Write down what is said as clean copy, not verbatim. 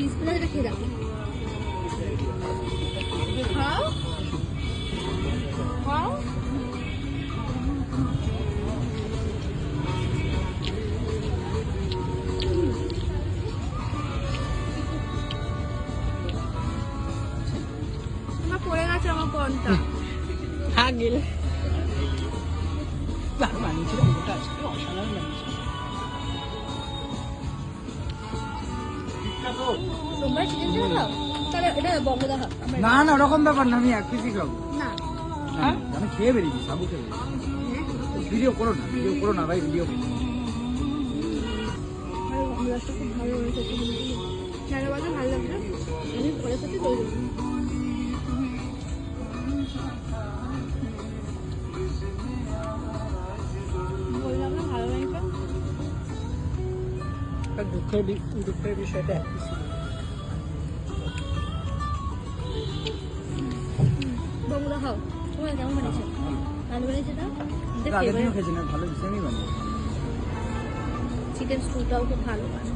পিসগুলো এটা খেয়ে দাও। খাও খাও। আমার পড়ে গেছে আমার কোনটা হ্যাঁ গেলে ভালো বানিয়েছিল, ওটা আজকে অসাধারণ বানিয়েছিল। তোমরা চিকেন চাও খাও, তাহলে এটা বঙ্গদা খাও। না না ওরকম ব্যাপার না, আমি এক পিসই খাবো। না হ্যাঁ আমি খেয়ে বেরিয়েছি, সাবু খেয়ে ভিডিও করো না ভাই, ভিডিও করো। রসটা খুব ভালো হয়েছে, ভালো ভালো লাগছে। আমি পরে সাথে তৈরি বললাম না ভালো লাগছে। দুঃখের বিষয়টা একই ছিল। বঙ্গদা খাও, তোমার কেমন বানিয়েছে? ভালো বানিয়েছে না? আগের দিনও খেয়েছি না, ভালো সেমই বানিয়েছে। চিকেন স্টুটাও খুব ভালো বানায়।